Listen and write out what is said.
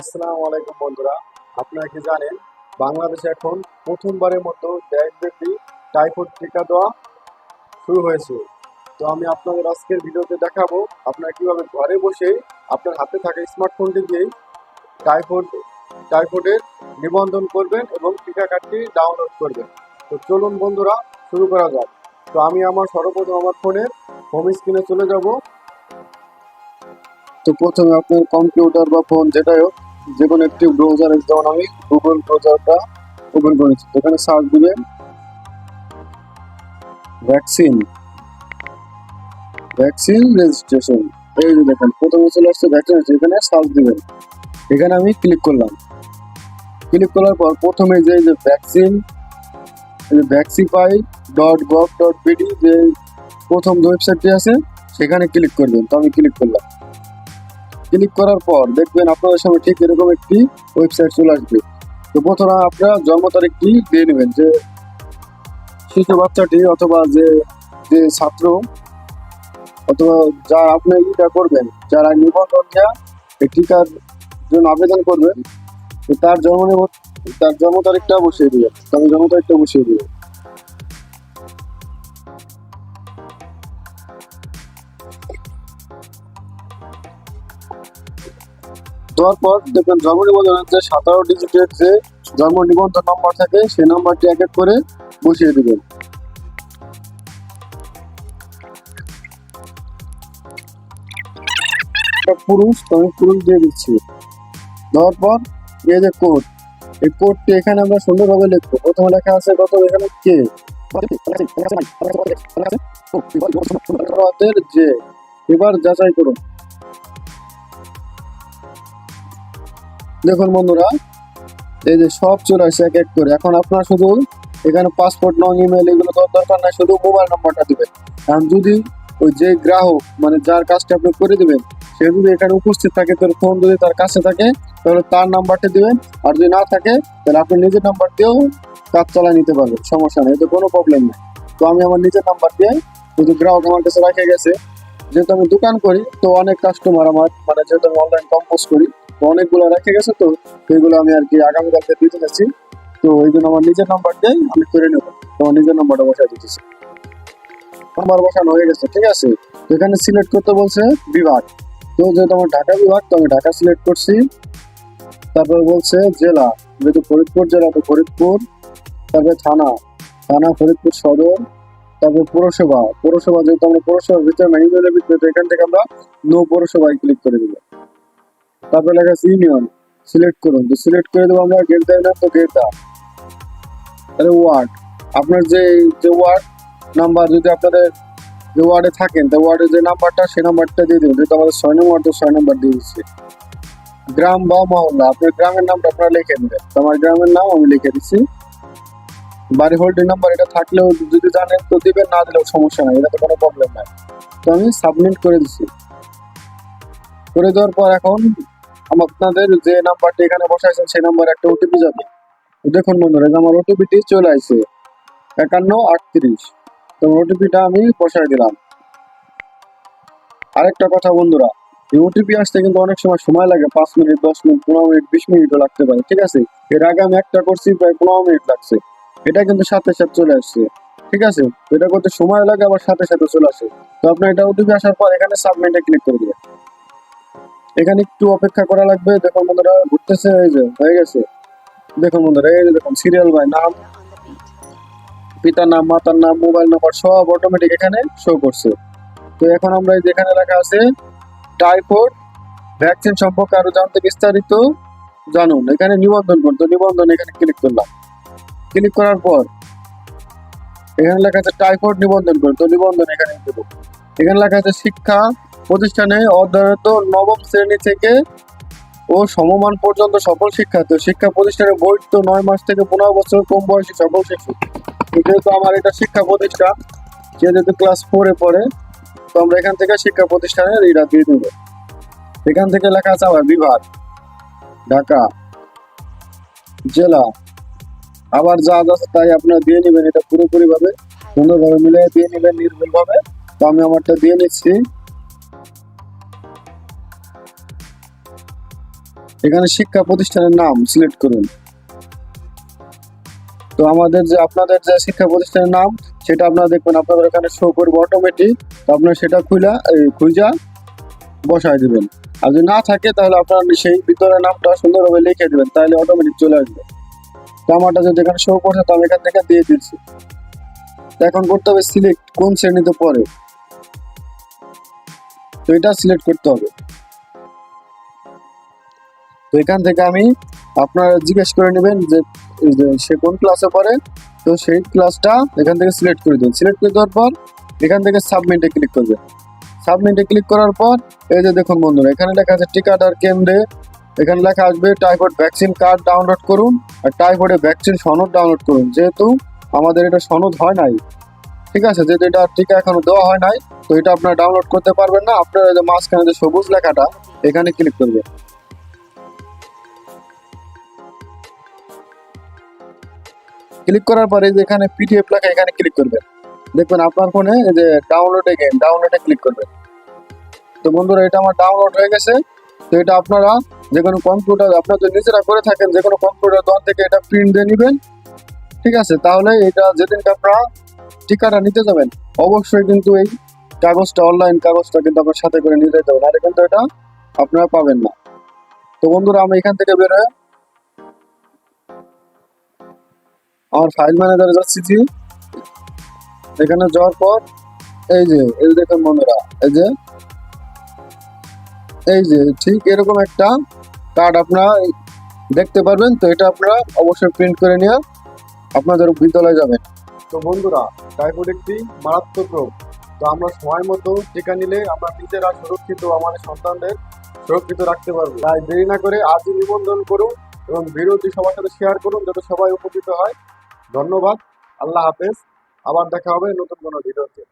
আসসালামু আলাইকুম বন্ধুরা। আপনারা কি জানেন বাংলাদেশে এখন প্রথমবারের মতো দেশব্যাপী টাইফয়েড টিকা দেওয়া শুরু হয়েছে। তো আমি আপনাদের আজকের ভিডিওতে দেখাবো আপনারা কিভাবে ঘরে বসেই আপনার হাতে থাকা স্মার্টফোনটি দিয়েই টাইফয়েড টাইফয়েডের নিবন্ধন করবেন এবং টিকা কার্ডটি ডাউনলোড করবেন। তো চলুন বন্ধুরা, শুরু করা যাক। তো আমি সর্বপ্রথম আমার ফোনের হোম স্ক্রিনে চলে যাব। তো প্রথমে আপনার কম্পিউটার বা ফোন যেটাই হোক, যে কোনো একটি ব্রাউজারে, যেমন আমি গুগল ব্রাউজারটা ওপেন করেছি। এখানে সার্চ দিবেন ভ্যাকসিন ভ্যাকসিন রেজিস্ট্রেশন। এই যে দেখেন প্রথমে চলে আসছে ভ্যাকসিন, এখানে সার্চ দিবেন। এখানে আমি ক্লিক করলাম। ক্লিক করার পর প্রথমে যে ভ্যাকসিন ভ্যাক্সিফাই.gov.bd যে প্রথম ওয়েবসাইটটি আছে সেখানে ক্লিক করবেন। তো আমি ক্লিক করলাম। ক্লিক করার পর দেখবেন আপনাদের সামনে ঠিক এরকম একটি ওয়েবসাইট চলে আসবে। তো প্রথমে আপনারা জন্ম তারিখটি দিয়ে নেবেন, যে শিশু বাচ্চাটি অথবা যে যে ছাত্র অথবা যা আপনি ইটা করবেন, যারা নিবন্ধন দেওয়া এই টিকার জন্য আবেদন করবেন, তো তার জন্ম তারিখটা বসিয়ে দিবেন। তো আমি জন্ম তারিখটা বসিয়ে দিব। দেওয়ার পর দেখবেন জন্ম নিবন্ধনের যে 17 ডিজিটের যে জন্ম নিবন্ধন নম্বর থাকে সেই নাম্বারটি এক এক করে বসিয়ে দিবেন। পুরুষ, তো আমি পুরুষ দিয়ে দিচ্ছি। দেওয়ার পর এই যে কোড, এই কোডটি এখানে আমরা সুন্দরভাবে লিখবো। প্রথমে লেখা আছে কত, এখানে কে যে। এবার যাচাই করুন। দেখুন বন্ধুরা, এই যে সব চলে আসছে এক এক করে। এখন আপনার শুধু এখানে পাসপোর্ট নং, ইমেল এগুলো তো দরকার নাই, শুধু মোবাইল নাম্বারটা দিবেন। কারণ যদি ওই যে গ্রাহক মানে যার কাজটা আপনি করে দিবেন সে যদি এখানে উপস্থিত থাকে, তোর ফোন যদি তার কাছে থাকে তাহলে তার নাম্বারটা দিবেন। আর যদি না থাকে তাহলে আপনি নিজের নাম্বার দিয়েও কাজ চালিয়ে নিতে পারবেন, সমস্যা নেই, এতে কোনো প্রবলেম নেই। তো আমি আমার নিজের নাম্বার দিয়ে, যদি গ্রাহক আমার কাছে রেখে গেছে, যেহেতু আমি দোকান করি তো অনেক কাস্টমার আমার, মানে যেহেতু আমি অনলাইন কম্পোজ করি তো অনেকগুলো রেখে গেছে, তো সেইগুলো আমি আর কি আগামীকালকে দিতে যাচ্ছি। তো এই জন্য আমার নিজের নাম্বার দিয়ে আমি করে নেবো। তোমার নিজের নাম্বারটা বসাই দিতেছি। নাম্বার বসানো হয়ে গেছে, ঠিক আছে। তো এখানে সিলেক্ট করতে বলছে বিভাগ। তো যেহেতু আমার ঢাকা বিভাগ, তো আমি ঢাকা সিলেক্ট করছি। তারপর বলছে জেলা, যেহেতু ফরিদপুর জেলা তো ফরিদপুর। তারপরে থানা ফরিদপুর সদর। তারপর পৌরসভা যেহেতু আমরা পৌরসভার ভিতরে না, ইউনিয়নের ভিতরে, তো এখান থেকে আমরা নো পৌরসভায় ক্লিক করে দিব। তারপরে লেখা আছে ইউনিয়ন, সিলেক্ট করুন। তো সিলেক্ট করে দেবো আমরা গেরদা ইউনিয়ন, তো গেরদা। তাহলে ওয়ার্ড, আপনার যে যে ওয়ার্ড নাম্বার, যদি আপনাদের যে ওয়ার্ডে থাকেন তো ওয়ার্ডের যে নাম্বারটা সেই নাম্বারটা দিয়ে দেবেন। যেহেতু আমাদের 6 নম্বর ওয়ার্ড, তো 6 নম্বর দিয়ে দিচ্ছি। গ্রাম বা মহল্লা, আপনার গ্রামের নামটা আপনারা লিখে নেবেন। তো আমার গ্রামের নাম আমি লিখে দিচ্ছি। বাড়ি হোল্ডিং নাম্বার এটা থাকলেও যদি জানেন তো দিবেন, না দিলেও সমস্যা নাই, এটাতে কোনো প্রবলেম নাই। তো আমি সাবমিট করে দিচ্ছি। করে দেওয়ার পর এখন আপনাদের যে নাম্বারটি এখানে বসাইছেন সেই নাম্বার একটা ওটিপি যাবে। দেখুন বন্ধুরা, আমার ওটিপিটি চলে আসছে 5138। তো ওটিপিটা আমি বসাই দিলাম। আরেকটা কথা বন্ধুরা, এই ওটিপি আসতে কিন্তু অনেক সময় লাগে, 5 মিনিট, 10 মিনিট, 15 মিনিট, 20 মিনিটও লাগতে পারে, ঠিক আছে। এর আগে আমি একটা করছি, প্রায় 15 মিনিট লাগছে। এটা কিন্তু সাথে সাথে চলে আসছে, ঠিক আছে। এটা করতে সময় লাগে, আবার সাথে সাথে চলে আসে। তো আপনার এটা ওটিপি আসার পর এখানে সাবমিটে ক্লিক করে দিবেন। এখানে একটু অপেক্ষা করা লাগবে। দেখুন বন্ধুরা ঘুরতেছে, এই যে হয়ে গেছে। দেখুন বন্ধুরা, এই যে দেখুন সিরিয়াল বাই নাম, পিতার নাম, মাতার নাম, মোবাইল নাম্বার সব অটোমেটিক এখানে শো করছে। তো এখন আমরা যেখানে লেখা আছে টাইফয়েড ভ্যাকসিন সম্পর্কে আরো জানতে বিস্তারিত জানুন, এখানে নিবন্ধন করুন। তো নিবন্ধন এখানে ক্লিক করলাম। ক্লিক করার পর এখানে লেখা আছে টাইফয়েড নিবন্ধন করুন। তো নিবন্ধন এখানে দেবো। এখানে লেখা আছে শিক্ষা প্রতিষ্ঠানে অধ্যয়নরত নবম শ্রেণী থেকে ও সমমান পর্যন্ত সকল শিক্ষার্থী, শিক্ষা প্রতিষ্ঠানে বৈধ 9 মাস থেকে 15 বছর কম বয়সী সকল শিশু। যেহেতু আমার এটা শিক্ষা প্রতিষ্ঠান, সে যেহেতু ক্লাস 4-এ পড়ে, তো আমরা এখান থেকে শিক্ষা প্রতিষ্ঠানের এটা দিয়ে দেবো। এখান থেকে লেখা আছে আবার বিভাগ, ঢাকা, জেলা, আবার যা যা আছে তাই আপনারা দিয়ে নেবেন। এটা পুরোপুরি ভাবে সুন্দরভাবে মিলে দিয়ে নেবেন, নির্ভুল ভাবে। তো আমি আমারটা দিয়ে নিচ্ছি। এখানে শিক্ষা প্রতিষ্ঠানের নাম সিলেক্ট করুন। তো আমাদের যে আপনাদের যে শিক্ষা প্রতিষ্ঠানের নাম সেটা আপনারা দেখবেন আপনাদের এখানে শো করবে অটোমেটিক। তো আপনারা সেটা খুঁজা বসায় দিবেন। আর যদি না থাকে তাহলে আপনারা সেই ভিতরে নামটা সুন্দরভাবে লিখে দিবেন, তাহলে অটোমেটিক চলে আসবে। তো আমারটা যদি এখানে শো করছে তো আমি এখান থেকে দিয়ে দিচ্ছি। তো এখন করতে হবে সিলেক্ট কোন শ্রেণীতে পড়ে, তো এটা সিলেক্ট করতে হবে। তো এখান থেকে আমি আপনারা জিজ্ঞেস করে নেবেন যে সে কোন ক্লাসে পড়ে, তো সেই ক্লাসটা এখান থেকে সিলেক্ট করে দেবেন। সিলেক্ট করে দেওয়ার পর এখান থেকে সাবমিটে ক্লিক করবেন। সাবমিটে ক্লিক করার পর এই যে দেখুন বন্ধুরা, এখানে লেখা আছে টিকাদার কেন্দ্রে, এখানে লেখা আসবে টাইফয়েড ভ্যাকসিন কার্ড ডাউনলোড করুন আর টাইফয়েডের ভ্যাকসিন সনদ ডাউনলোড করুন। যেহেতু আমাদের এটা সনদ হয় নাই, ঠিক আছে, যেহেতু এটা টিকা এখনো দেওয়া হয় নাই, তো এটা আপনারা ডাউনলোড করতে পারবেন না। আপনারা যে মাঝখানে যে সবুজ লেখাটা এখানে ক্লিক করবেন। ক্লিক করার পরে যে এখানে পিডিএফ লেখা এখানে ক্লিক করবেন। দেখবেন আপনার ফোনে এই যে ডাউনলোডে ক্লিক করবেন। তো বন্ধুরা এটা আমার ডাউনলোড হয়ে গেছে। তো এটা আপনারা যে কোনো কম্পিউটার আপনার যদি নিজেরা করে থাকেন যে কোনো কম্পিউটার দোকান থেকে এটা প্রিন্ট দিয়ে নেবেন, ঠিক আছে। তাহলে এটা যেদিনকে আপনারা টিকাটা নিতে যাবেন অবশ্যই কিন্তু এই কাগজটা অনলাইন কাগজটা কিন্তু আপনার সাথে করে নিয়ে যেতে হবে, নাহলে কিন্তু এটা আপনারা পাবেন না। তো বন্ধুরা আমি এখান থেকে বের হয়ে আমার ফাইল ম্যানেজারে যাচ্ছি। এখানে যাওয়ার পর এই দেখুন বন্ধুরা, এই যে ঠিক এরকম একটা কার্ড আপনারা দেখতে পারবেন। তো এটা আপনারা অবশ্যই প্রিন্ট করে নিয়ে আপনাদের বিদ্যালয়ে যাবেন। তো বন্ধুরা টাইফয়েড একটি মারাত্মক রোগ। তো আমরা সময় মতো টিকা নিলে আমরা নিজেরা সুরক্ষিত, আমাদের সন্তানদের সুরক্ষিত রাখতে পারবো। তাই দেরি না করে আজই নিবন্ধন করুন এবং ভিডিওটি সবার সাথে শেয়ার করুন যাতে সবাই উপকৃত হয়। ধন্যবাদ, আল্লাহ হাফেজ। আবার দেখা হবে নতুন কোনো ভিডিওতে।